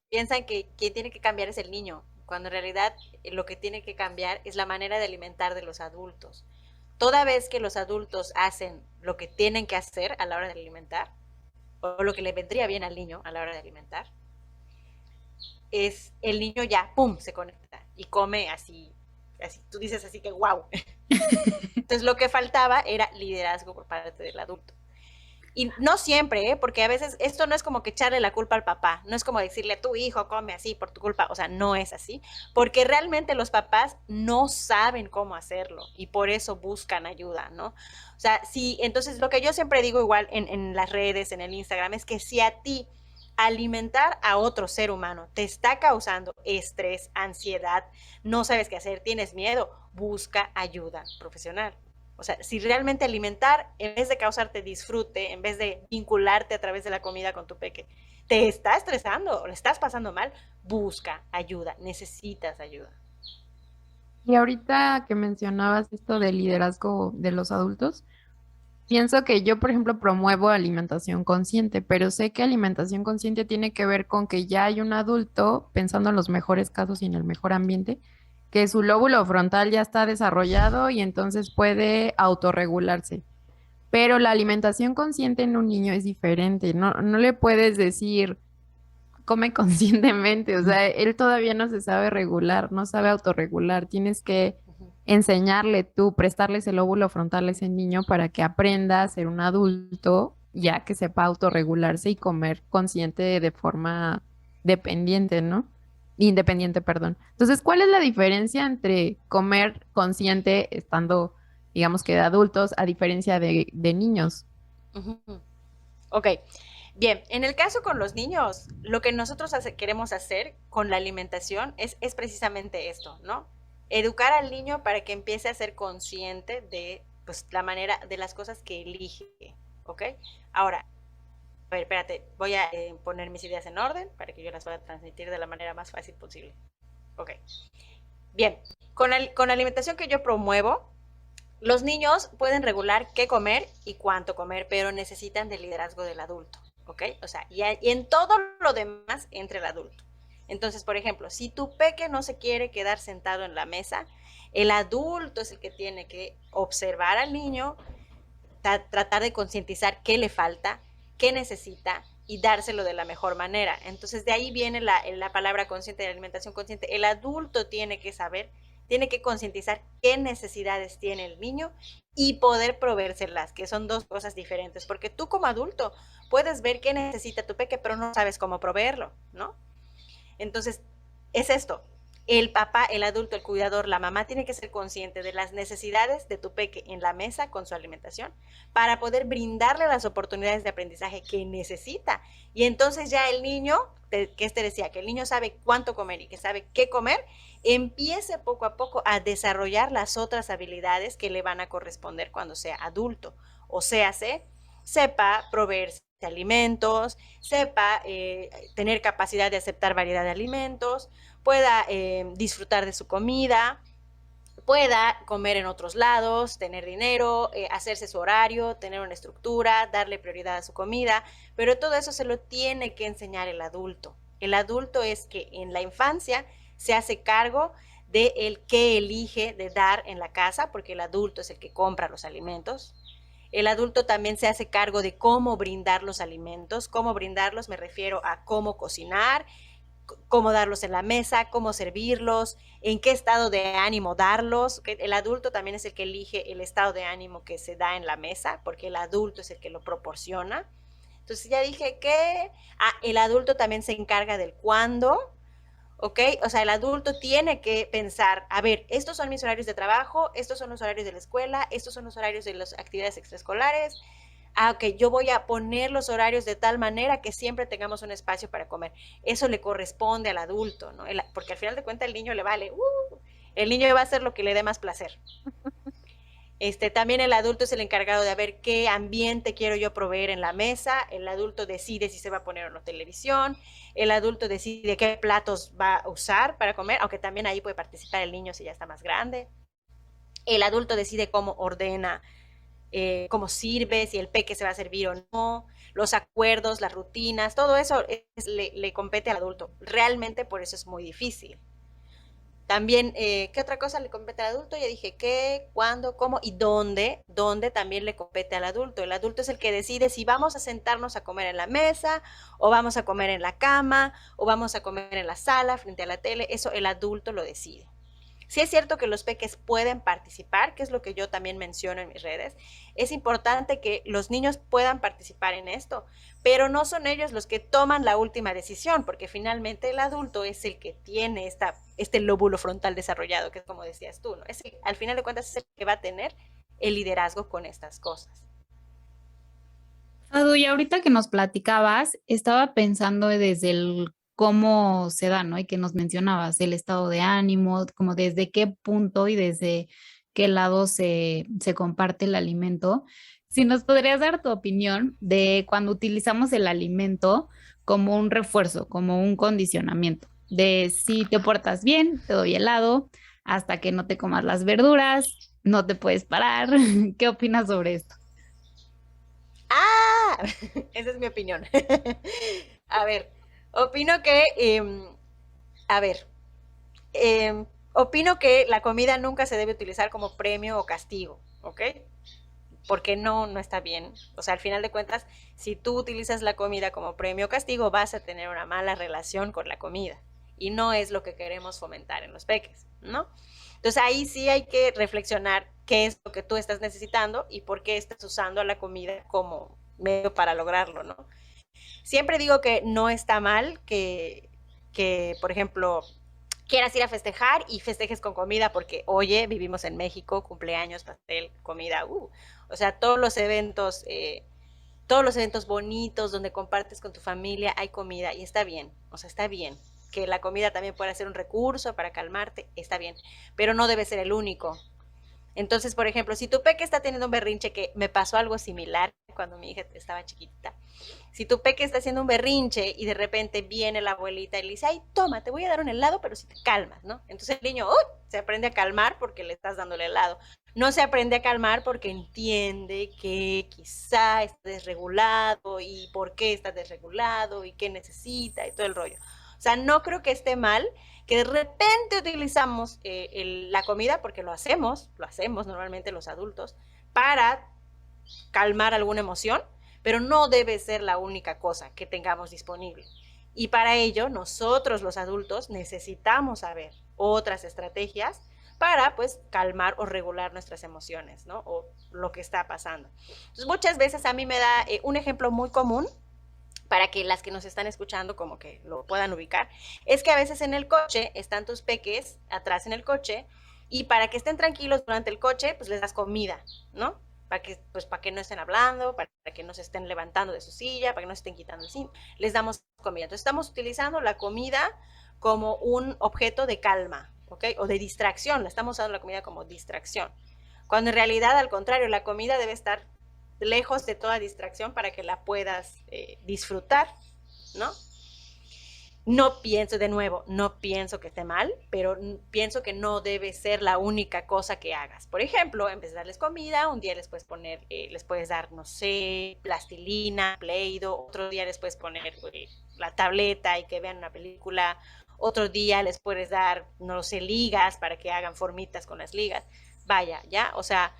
piensan que quien tiene que cambiar es el niño, cuando en realidad lo que tiene que cambiar es la manera de alimentar de los adultos. Toda vez que los adultos hacen lo que tienen que hacer a la hora de alimentar, o lo que le vendría bien al niño a la hora de alimentar, es el niño ya, ¡pum!, se conecta y come así, tú dices así que wow. Entonces lo que faltaba era liderazgo por parte del adulto. Y no siempre, porque a veces esto no es como que echarle la culpa al papá, no es como decirle, tu hijo come así por tu culpa, o sea, no es así, porque realmente los papás no saben cómo hacerlo y por eso buscan ayuda, ¿no? O sea, sí, entonces lo que yo siempre digo igual en las redes, en el Instagram, es que si a ti alimentar a otro ser humano te está causando estrés, ansiedad, no sabes qué hacer, tienes miedo, busca ayuda profesional. O sea, si realmente alimentar, en vez de causarte disfrute, en vez de vincularte a través de la comida con tu peque, te está estresando o le estás pasando mal, busca ayuda, necesitas ayuda. Y ahorita que mencionabas esto del liderazgo de los adultos, pienso que yo, por ejemplo, promuevo alimentación consciente, pero sé que alimentación consciente tiene que ver con que ya hay un adulto, pensando en los mejores casos y en el mejor ambiente, que su lóbulo frontal ya está desarrollado y entonces puede autorregularse. Pero la alimentación consciente en un niño es diferente. No le puedes decir, come conscientemente. O sea, él todavía no se sabe regular, no sabe autorregular. Tienes que enseñarle tú, prestarles el lóbulo frontal a ese niño para que aprenda a ser un adulto, ya que sepa autorregularse y comer consciente de forma dependiente, ¿no? Independiente, perdón. Entonces, ¿cuál es la diferencia entre comer consciente estando, digamos que de adultos, a diferencia de niños? Ok, bien, en el caso con los niños, lo que nosotros queremos hacer con la alimentación es precisamente esto, ¿no? Educar al niño para que empiece a ser consciente de, pues, la manera, de las cosas que elige, ¿ok? Ahora, a ver, espérate, voy a poner mis ideas en orden para que yo las pueda transmitir de la manera más fácil posible. Ok. Bien, con la alimentación que yo promuevo, los niños pueden regular qué comer y cuánto comer, pero necesitan del liderazgo del adulto, ¿ok? O sea, y en todo lo demás entre el adulto. Entonces, por ejemplo, si tu peque no se quiere quedar sentado en la mesa, el adulto es el que tiene que observar al niño, tratar de concientizar qué le falta, qué necesita y dárselo de la mejor manera. Entonces, de ahí viene la palabra consciente, de alimentación consciente. El adulto tiene que saber, tiene que concientizar qué necesidades tiene el niño y poder proveérselas, que son dos cosas diferentes, porque tú como adulto puedes ver qué necesita tu peque, pero no sabes cómo proveerlo, ¿no? Entonces, es esto. El papá, el adulto, el cuidador, la mamá tiene que ser consciente de las necesidades de tu peque en la mesa con su alimentación para poder brindarle las oportunidades de aprendizaje que necesita. Y entonces ya el niño, que decía, que el niño sabe cuánto comer y que sabe qué comer, empiece poco a poco a desarrollar las otras habilidades que le van a corresponder cuando sea adulto. O sea, sepa proveerse de alimentos, sepa tener capacidad de aceptar variedad de alimentos, pueda disfrutar de su comida, pueda comer en otros lados, tener dinero, hacerse su horario, tener una estructura, darle prioridad a su comida, pero todo eso se lo tiene que enseñar el adulto. El adulto es que en la infancia se hace cargo de el qué elige de dar en la casa, porque el adulto es el que compra los alimentos. El adulto también se hace cargo de cómo brindar los alimentos. Cómo brindarlos me refiero a cómo cocinar, cómo darlos en la mesa, cómo servirlos, en qué estado de ánimo darlos. El adulto también es el que elige el estado de ánimo que se da en la mesa, porque el adulto es el que lo proporciona. Entonces ya dije que el adulto también se encarga del cuándo, ¿ok? O sea, el adulto tiene que pensar, a ver, estos son mis horarios de trabajo, estos son los horarios de la escuela, estos son los horarios de las actividades extraescolares. Ok, yo voy a poner los horarios de tal manera que siempre tengamos un espacio para comer. Eso le corresponde al adulto, ¿no? Porque al final de cuentas el niño le vale, el niño va a hacer lo que le dé más placer. También el adulto es el encargado de ver qué ambiente quiero yo proveer en la mesa. El adulto decide si se va a poner o no televisión. El adulto decide qué platos va a usar para comer, aunque también ahí puede participar el niño si ya está más grande. El adulto decide cómo ordena, cómo sirve, si el peque se va a servir o no, los acuerdos, las rutinas, todo eso le compete al adulto. Realmente por eso es muy difícil. También, ¿qué otra cosa le compete al adulto? Ya dije qué, cuándo, cómo y dónde. Dónde también le compete al adulto. El adulto es el que decide si vamos a sentarnos a comer en la mesa, o vamos a comer en la cama, o vamos a comer en la sala, frente a la tele. Eso el adulto lo decide. Sí es cierto que los peques pueden participar, que es lo que yo también menciono en mis redes. Es importante que los niños puedan participar en esto, pero no son ellos los que toman la última decisión, porque finalmente el adulto es el que tiene este lóbulo frontal desarrollado, que es como decías tú, ¿no? Al final de cuentas es el que va a tener el liderazgo con estas cosas. Fadu, y ahorita que nos platicabas, estaba pensando desde el cómo se da, ¿no? Y que nos mencionabas, el estado de ánimo, como desde qué punto y desde qué lado se comparte el alimento. Si nos podrías dar tu opinión de cuando utilizamos el alimento como un refuerzo, como un condicionamiento, de si te portas bien, te doy helado, hasta que no te comas las verduras, no te puedes parar. ¿Qué opinas sobre esto? Esa es mi opinión. A ver, opino que, opino que la comida nunca se debe utilizar como premio o castigo, ¿ok? Porque no está bien. O sea, al final de cuentas, si tú utilizas la comida como premio o castigo, vas a tener una mala relación con la comida. Y no es lo que queremos fomentar en los peques, ¿no? Entonces ahí sí hay que reflexionar qué es lo que tú estás necesitando y por qué estás usando a la comida como medio para lograrlo, ¿no? Siempre digo que no está mal que por ejemplo, quieras ir a festejar y festejes con comida porque, oye, vivimos en México, cumpleaños, pastel, comida, o sea, todos los eventos bonitos donde compartes con tu familia, hay comida y está bien, o sea, está bien. Que la comida también pueda ser un recurso para calmarte, está bien, pero no debe ser el único. Entonces, por ejemplo, si tu peque está teniendo un berrinche, que me pasó algo similar cuando mi hija estaba chiquitita, si tu peque está haciendo un berrinche y de repente viene la abuelita y le dice, ay, toma, te voy a dar un helado, pero si te calmas, ¿no? Entonces el niño se aprende a calmar porque le estás dando el helado. No se aprende a calmar porque entiende que quizá está desregulado y por qué está desregulado y qué necesita y todo el rollo. O sea, no creo que esté mal que de repente utilizamos la comida, porque lo hacemos normalmente los adultos, para calmar alguna emoción, pero no debe ser la única cosa que tengamos disponible. Y para ello, nosotros los adultos necesitamos saber otras estrategias para, pues, calmar o regular nuestras emociones, ¿no? O lo que está pasando. Entonces, muchas veces a mí me da un ejemplo muy común, para que las que nos están escuchando como que lo puedan ubicar, es que a veces en el coche están tus peques atrás en el coche y para que estén tranquilos durante el coche, pues les das comida, ¿no? Para que no estén hablando, para que no se estén levantando de su silla, para que no se estén quitando el cinto, les damos comida. Entonces estamos utilizando la comida como un objeto de calma, ¿ok? O de distracción, la estamos usando la comida como distracción. Cuando en realidad, al contrario, la comida debe estar lejos de toda distracción para que la puedas disfrutar, ¿no? No pienso, de nuevo, no pienso que esté mal, pero pienso que no debe ser la única cosa que hagas. Por ejemplo, en vez de darles comida, un día les puedes poner, les puedes dar, no sé, plastilina, Play-Doh, otro día les puedes poner la tableta y que vean una película, otro día les puedes dar, no sé, ligas para que hagan formitas con las ligas. Vaya, ¿ya? O sea,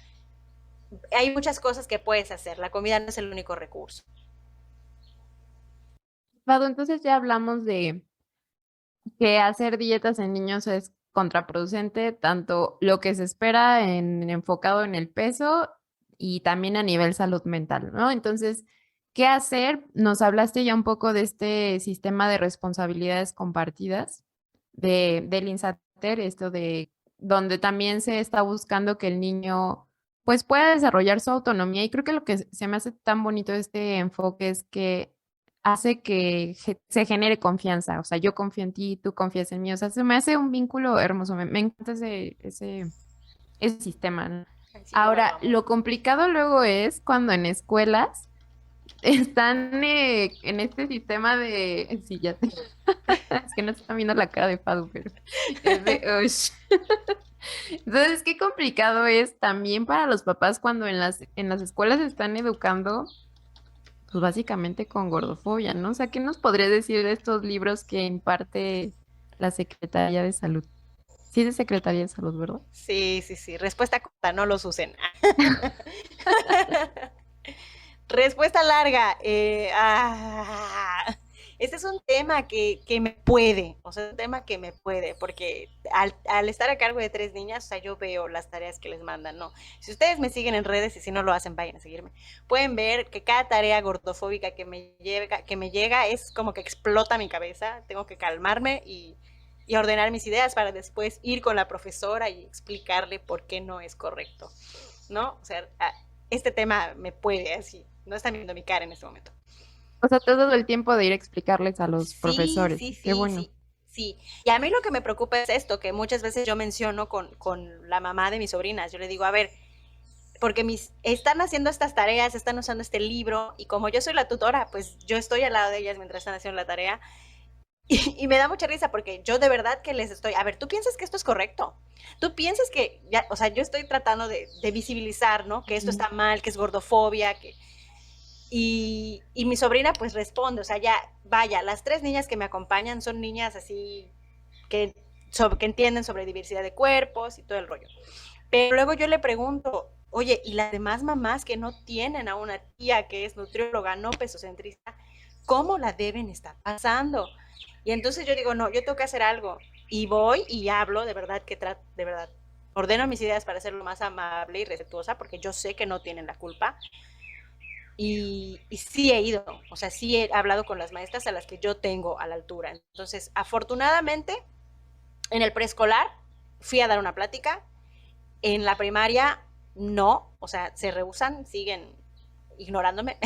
hay muchas cosas que puedes hacer. La comida no es el único recurso. Vado, entonces ya hablamos de que hacer dietas en niños es contraproducente, tanto lo que se espera enfocado en el peso y también a nivel salud mental, ¿no? Entonces, ¿qué hacer? Nos hablaste ya un poco de este sistema de responsabilidades compartidas del INSATER, esto de donde también se está buscando que el niño pues pueda desarrollar su autonomía, y creo que lo que se me hace tan bonito de este enfoque es que hace que se genere confianza. O sea, yo confío en ti, tú confías en mí. O sea, se me hace un vínculo hermoso. Me encanta ese sistema, ¿no? Sí, Ahora, bueno, lo complicado luego es cuando en escuelas están en este sistema de... Sí, ya sé. Es que no se está viendo la cara de Fadu, pero es de... Ush. Entonces, qué complicado es también para los papás cuando en las escuelas están educando pues básicamente con gordofobia, ¿no? O sea, ¿qué nos podrías decir de estos libros que imparte la Secretaría de Salud? Sí, es de Secretaría de Salud, ¿verdad? sí, sí, sí. Respuesta corta, no los usen. Respuesta larga. Este es un tema que me puede, o sea, un tema que me puede, porque al estar a cargo de 3 niñas, o sea, yo veo las tareas que les mandan, ¿no? Si ustedes me siguen en redes y si no lo hacen, vayan a seguirme, pueden ver que cada tarea gordofóbica que me llega es como que explota mi cabeza, tengo que calmarme y ordenar mis ideas para después ir con la profesora y explicarle por qué no es correcto, ¿no? O sea, este tema me puede así, no están viendo mi cara en este momento. O sea, te has dado el tiempo de ir a explicarles a los Sí, profesores. sí, Qué sí, bueno. sí, sí. Y a mí lo que me preocupa es esto, que muchas veces yo menciono con la mamá de mis sobrinas. Yo le digo, a ver, porque están haciendo estas tareas, están usando este libro, y como yo soy la tutora, pues yo estoy al lado de ellas mientras están haciendo la tarea. Y me da mucha risa porque yo de verdad que les estoy, a ver, ¿tú piensas que esto es correcto? ¿Tú piensas que, ya, o sea, yo estoy tratando de visibilizar, ¿no? Que esto está mal, que es gordofobia, que... Y mi sobrina pues responde, o sea, ya, vaya, las 3 niñas que me acompañan son niñas así que entienden sobre diversidad de cuerpos y todo el rollo. Pero luego yo le pregunto, oye, ¿y las demás mamás que no tienen a una tía que es nutrióloga, no pesocentrista, cómo la deben estar pasando? Y entonces yo digo, no, yo tengo que hacer algo. Y voy y hablo, de verdad que de verdad, ordeno mis ideas para ser lo más amable y respetuosa, porque yo sé que no tienen la culpa. Y sí he ido, o sea, sí he hablado con las maestras a las que yo tengo a la altura. Entonces, afortunadamente, en el preescolar fui a dar una plática, en la primaria no, o sea, se rehusan, siguen ignorándome.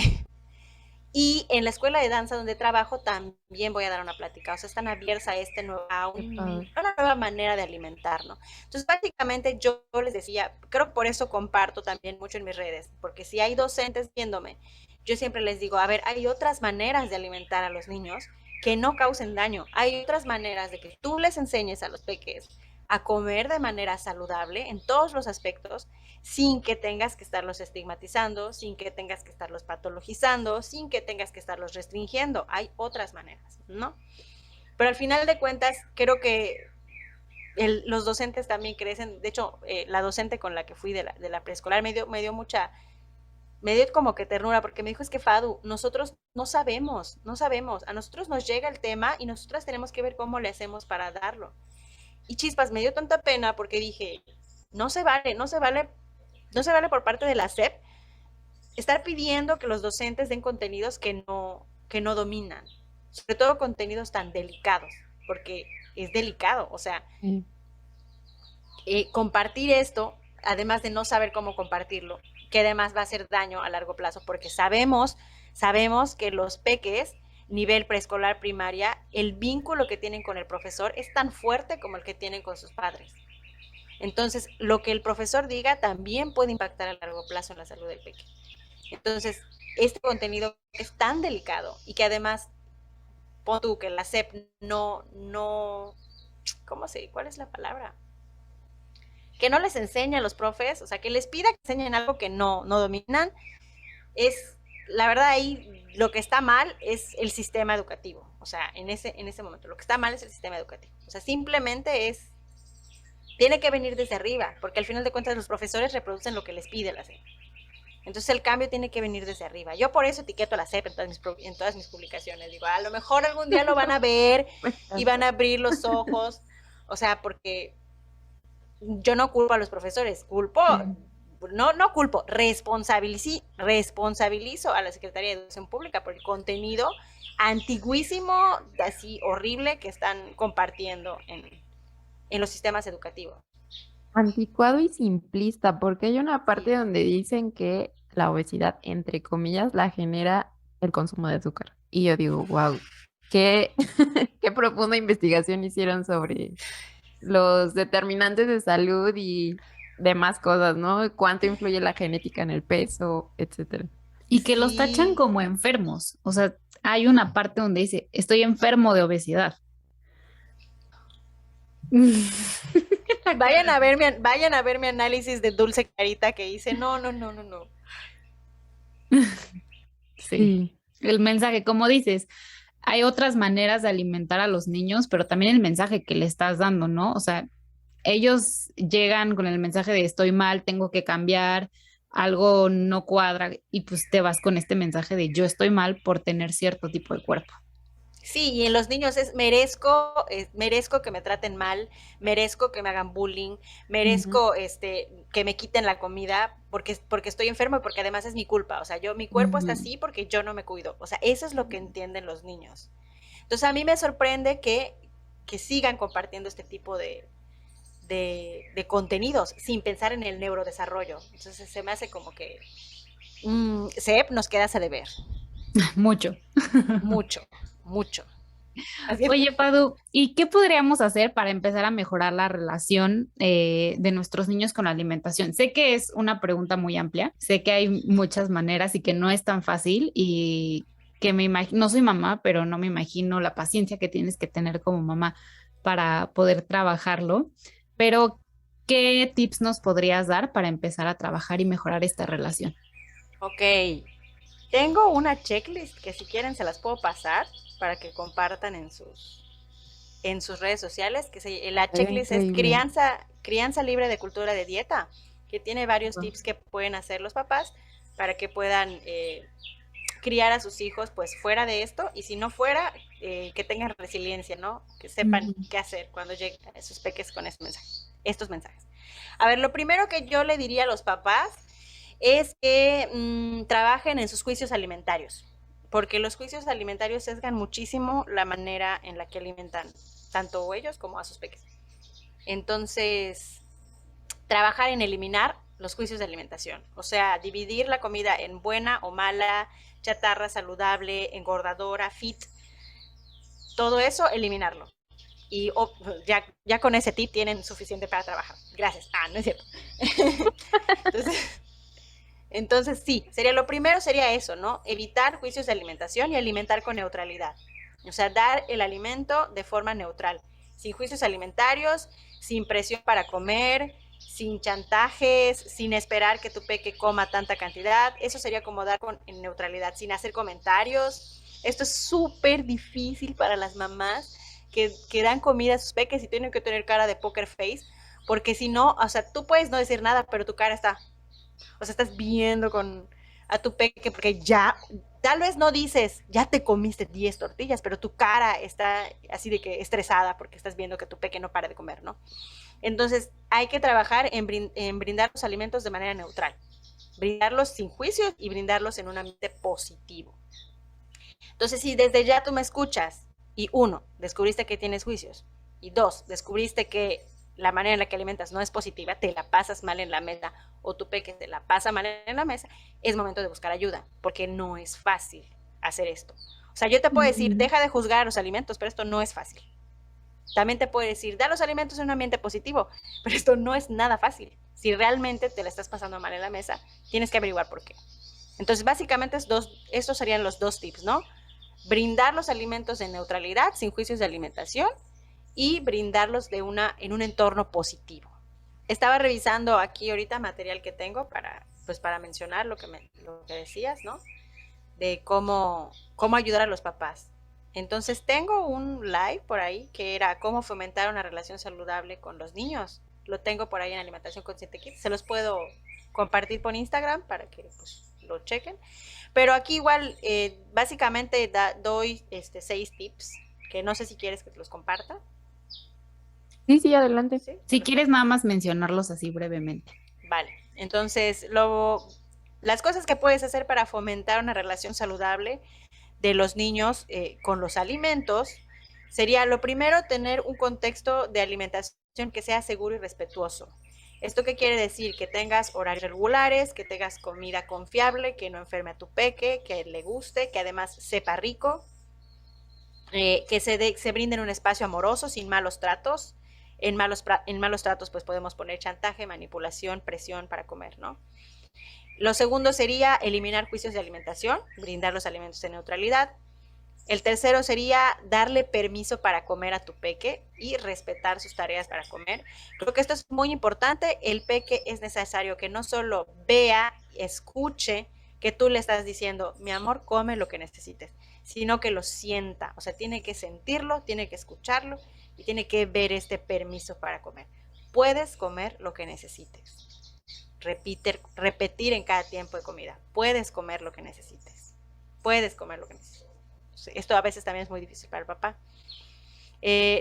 Y en la escuela de danza donde trabajo también voy a dar una plática, o sea, están abiertas a, una nueva manera de alimentar, ¿no? Entonces, básicamente yo les decía, creo que por eso comparto también mucho en mis redes, porque si hay docentes viéndome, yo siempre les digo, a ver, hay otras maneras de alimentar a los niños que no causen daño, hay otras maneras de que tú les enseñes a los peques a comer de manera saludable en todos los aspectos, sin que tengas que estarlos estigmatizando, sin que tengas que estarlos patologizando, sin que tengas que estarlos restringiendo. Hay otras maneras, ¿no? Pero al final de cuentas, creo que los docentes también crecen. De hecho, la docente con la que fui de la preescolar me dio como que ternura, porque me dijo, es que Fadu, nosotros no sabemos, a nosotros nos llega el tema y nosotras tenemos que ver cómo le hacemos para darlo. Y chispas, me dio tanta pena porque dije, no se vale por parte de la SEP estar pidiendo que los docentes den contenidos que no dominan, sobre todo contenidos tan delicados, porque es delicado, o sea, compartir esto, además de no saber cómo compartirlo, que además va a hacer daño a largo plazo, porque sabemos que los peques nivel preescolar, primaria, el vínculo que tienen con el profesor es tan fuerte como el que tienen con sus padres. Entonces, lo que el profesor diga también puede impactar a largo plazo en la salud del pequeño. Entonces, este contenido es tan delicado y que además pon tú que la SEP no, ¿cuál es la palabra? Que no les enseña a los profes, o sea, que les pida que enseñen algo que no dominan, la verdad ahí lo que está mal es el sistema educativo, o sea, en ese momento, lo que está mal es el sistema educativo, o sea, simplemente tiene que venir desde arriba, porque al final de cuentas los profesores reproducen lo que les pide la SEP. Entonces el cambio tiene que venir desde arriba. Yo por eso etiqueto a la SEP en todas mis publicaciones. Digo, a lo mejor algún día lo van a ver y van a abrir los ojos. O sea, porque yo no culpo a los profesores, no culpo, responsabilizo a la Secretaría de Educación Pública por el contenido antiguísimo, así horrible que están compartiendo en los sistemas educativos. Anticuado y simplista, porque hay una parte donde dicen que la obesidad, entre comillas, la genera el consumo de azúcar. Y yo digo, wow, qué profunda investigación hicieron sobre los determinantes de salud y demás cosas, ¿no? Cuánto influye la genética en el peso, etcétera. Y que los tachan como enfermos. O sea, hay una parte donde dice, estoy enfermo de obesidad. Vayan a ver mi análisis de Dulce Carita que hice. No. Sí. El mensaje, como dices, hay otras maneras de alimentar a los niños, pero también el mensaje que le estás dando, ¿no? O sea, ellos llegan con el mensaje de estoy mal, tengo que cambiar, algo no cuadra, y pues te vas con este mensaje de yo estoy mal por tener cierto tipo de cuerpo. Sí, y en los niños merezco que me traten mal, merezco que me hagan bullying, merezco que me quiten la comida porque estoy enfermo y porque además es mi culpa. O sea, mi cuerpo está así porque yo no me cuido. O sea, eso es lo que entienden los niños. Entonces a mí me sorprende que sigan compartiendo este tipo de contenidos sin pensar en el neurodesarrollo. Entonces se me hace como que SEP nos quedas a deber. Mucho. Oye, Padu, ¿y qué podríamos hacer para empezar a mejorar la relación de nuestros niños con la alimentación? Sé que es una pregunta muy amplia, sé que hay muchas maneras y que no es tan fácil y que no soy mamá, pero no me imagino la paciencia que tienes que tener como mamá para poder trabajarlo. Pero, ¿qué tips nos podrías dar para empezar a trabajar y mejorar esta relación? Ok, tengo una checklist que si quieren se las puedo pasar para que compartan en sus redes sociales, la checklist es crianza libre de cultura de dieta, que tiene varios tips que pueden hacer los papás para que puedan criar a sus hijos pues fuera de esto, y si no fuera, que tengan resiliencia, ¿no? Que sepan qué hacer cuando lleguen a sus peques con estos mensajes. A ver, lo primero que yo le diría a los papás es que trabajen en sus juicios alimentarios, porque los juicios alimentarios sesgan muchísimo la manera en la que alimentan tanto ellos como a sus peques. Entonces, trabajar en eliminar los juicios de alimentación, o sea, dividir la comida en buena o mala, chatarra, saludable, engordadora, fit, todo eso, eliminarlo. Y ya con ese tip tienen suficiente para trabajar. Gracias. No es cierto. Entonces sí, lo primero sería eso, ¿no? Evitar juicios de alimentación y alimentar con neutralidad. O sea, dar el alimento de forma neutral, sin juicios alimentarios, sin presión para comer, sin chantajes, sin esperar que tu peque coma tanta cantidad. Eso sería como dar en neutralidad, sin hacer comentarios. Esto es súper difícil para las mamás que dan comida a sus peques y tienen que tener cara de poker face, porque si no, o sea, tú puedes no decir nada, pero tu cara está... O sea, estás viendo a tu peque porque ya, tal vez no dices, ya te comiste 10 tortillas, pero tu cara está así de que estresada porque estás viendo que tu peque no para de comer, ¿no? Entonces, hay que trabajar en brindar los alimentos de manera neutral, brindarlos sin juicios y brindarlos en un ambiente positivo. Entonces, si desde ya tú me escuchas y 1, descubriste que tienes juicios y 2, descubriste que la manera en la que alimentas no es positiva, te la pasas mal en la mesa o tu peque te la pasa mal en la mesa, es momento de buscar ayuda, porque no es fácil hacer esto. O sea, yo te puedo decir, deja de juzgar a los alimentos, pero esto no es fácil. También te puedo decir, da los alimentos en un ambiente positivo, pero esto no es nada fácil. Si realmente te la estás pasando mal en la mesa, tienes que averiguar por qué. Entonces, básicamente, estos serían los 2 tips, ¿no? brindar los alimentos en neutralidad, sin juicios de alimentación, y brindarlos en un entorno positivo. Estaba revisando aquí ahorita material que tengo para mencionar lo que decías, ¿no? De cómo ayudar a los papás. Entonces tengo un live por ahí que era cómo fomentar una relación saludable con los niños. Lo tengo por ahí en Alimentación Consciente Kids. Se los puedo compartir por Instagram para que pues, lo chequen. Pero aquí igual básicamente doy 6 tips que no sé si quieres que te los comparta. Sí, adelante. ¿Sí? Si quieres nada más mencionarlos así brevemente. Vale, entonces las cosas que puedes hacer para fomentar una relación saludable de los niños con los alimentos sería lo primero tener un contexto de alimentación que sea seguro y respetuoso. ¿Esto qué quiere decir? Que tengas horarios regulares, que tengas comida confiable, que no enferme a tu peque, que le guste, que además sepa rico, que se brinden un espacio amoroso sin malos tratos. En malos tratos pues podemos poner chantaje, manipulación, presión para comer, ¿no? Lo segundo sería eliminar juicios de alimentación, brindar los alimentos en neutralidad. El tercero sería darle permiso para comer a tu peque y respetar sus tareas para comer. Creo que esto es muy importante. El peque es necesario que no solo vea, escuche que tú le estás diciendo, mi amor, come lo que necesites, sino que lo sienta. O sea, tiene que sentirlo, tiene que escucharlo y tiene que ver este permiso para comer. Puedes comer lo que necesites. Repetir en cada tiempo de comida. Puedes comer lo que necesites. Puedes comer lo que necesites. Esto a veces también es muy difícil para el papá.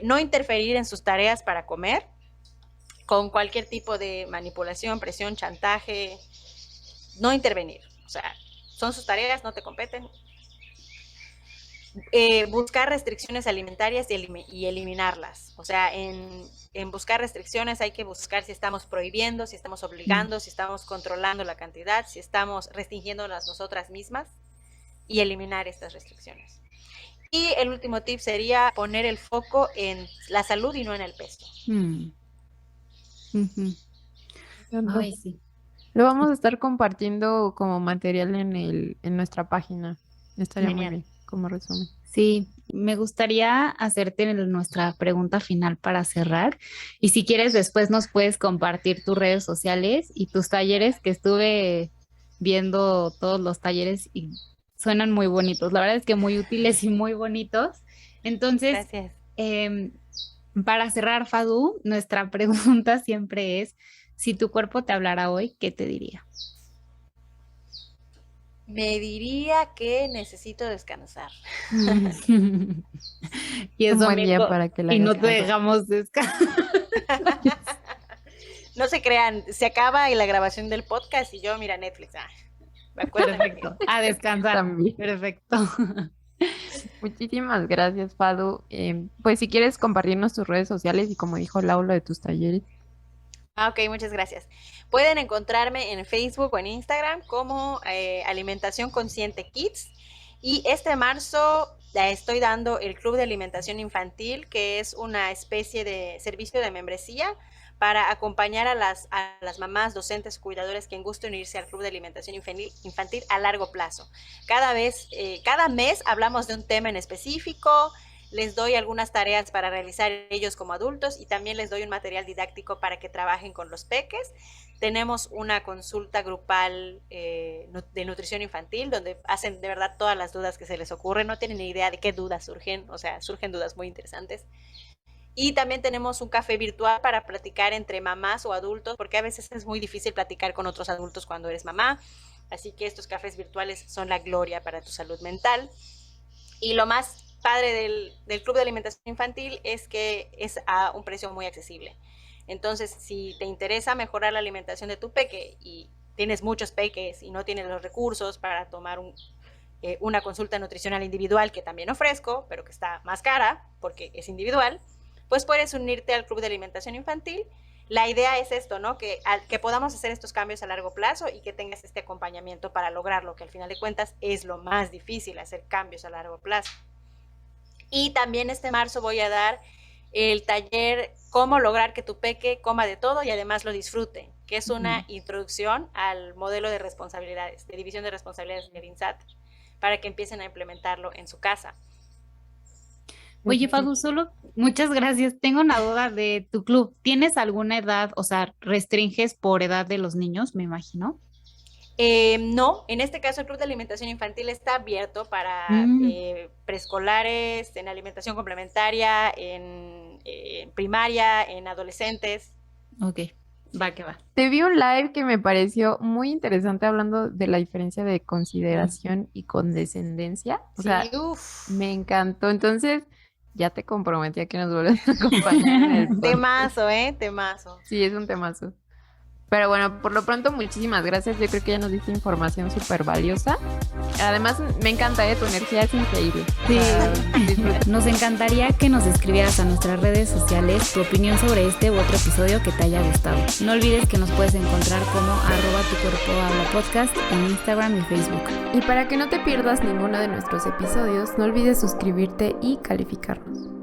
No interferir en sus tareas para comer con cualquier tipo de manipulación, presión, chantaje. No intervenir. O sea, son sus tareas, no te competen. Buscar restricciones alimentarias y eliminarlas. O sea, en buscar restricciones hay que buscar si estamos prohibiendo, si estamos obligando, si estamos controlando la cantidad, si estamos restringiéndolas nosotras mismas y eliminar estas restricciones. Y el último tip sería poner el foco en la salud y no en el peso. Ay, sí. Lo vamos a estar compartiendo como material en nuestra página. Estaría muy bien, como resumen. Sí, me gustaría hacerte nuestra pregunta final para cerrar. Y si quieres, después nos puedes compartir tus redes sociales y tus talleres, que estuve viendo todos los talleres y suenan muy bonitos. La verdad es que muy útiles y muy bonitos. Entonces, para cerrar, Fadu, nuestra pregunta siempre es, si tu cuerpo te hablara hoy, ¿qué te diría? Me diría que necesito descansar. Y es un buen día para que la y no hagas te caso. dejamos descansar. No se crean, se acaba la grabación del podcast y yo, mira, Netflix. Me acuerdo. Perfecto. A descansar. También. Perfecto. Muchísimas gracias, Fadu. Pues si quieres compartirnos tus redes sociales y como dijo Laura de tus talleres. Ok, muchas gracias. Pueden encontrarme en Facebook o en Instagram como Alimentación Consciente Kids. Y este marzo estoy dando el Club de Alimentación Infantil, que es una especie de servicio de membresía para acompañar a las mamás, docentes, cuidadores que gusten unirse al Club de Alimentación Infantil a largo plazo. Cada mes hablamos de un tema en específico. Les doy algunas tareas para realizar ellos como adultos y también les doy un material didáctico para que trabajen con los peques. Tenemos una consulta grupal de nutrición infantil donde hacen de verdad todas las dudas que se les ocurren. No tienen ni idea de qué dudas surgen, o sea, surgen dudas muy interesantes. Y también tenemos un café virtual para platicar entre mamás o adultos, porque a veces es muy difícil platicar con otros adultos cuando eres mamá. Así que estos cafés virtuales son la gloria para tu salud mental. Y lo más padre del Club de Alimentación Infantil es que es a un precio muy accesible. Entonces, si te interesa mejorar la alimentación de tu peque y tienes muchos peques y no tienes los recursos para tomar una consulta nutricional individual, que también ofrezco, pero que está más cara porque es individual, pues puedes unirte al Club de Alimentación Infantil. La idea es esto, ¿no? Que podamos hacer estos cambios a largo plazo y que tengas este acompañamiento para lograrlo, que al final de cuentas es lo más difícil, hacer cambios a largo plazo. Y también este marzo voy a dar el taller Cómo lograr que tu peque coma de todo y además lo disfrute, que es una introducción al modelo de responsabilidades, de división de responsabilidades del INSAT, para que empiecen a implementarlo en su casa. Oye, Fadu, solo muchas gracias. Tengo una duda de tu club. ¿Tienes alguna edad, o sea, restringes por edad de los niños, me imagino? No, en este caso el Club de Alimentación Infantil está abierto para preescolares, en alimentación complementaria, en primaria, en adolescentes. Ok, va que va. Te vi un live que me pareció muy interesante hablando de la diferencia de consideración y condescendencia. O sea, Sí, uf. me encantó. Entonces, ya te comprometí a que nos vuelvas a acompañar en el podcast. Temazo, temazo. Sí, es un temazo. Pero bueno, por lo pronto, muchísimas gracias. Yo creo que ya nos diste información súper valiosa. Además, me encanta, tu energía es increíble. Sí. O sea, disfruta. Nos encantaría que nos escribieras a nuestras redes sociales tu opinión sobre este u otro episodio que te haya gustado. No olvides que nos puedes encontrar como @tucuerpohabla_podcast en Instagram y Facebook. Y para que no te pierdas ninguno de nuestros episodios, no olvides suscribirte y calificarnos.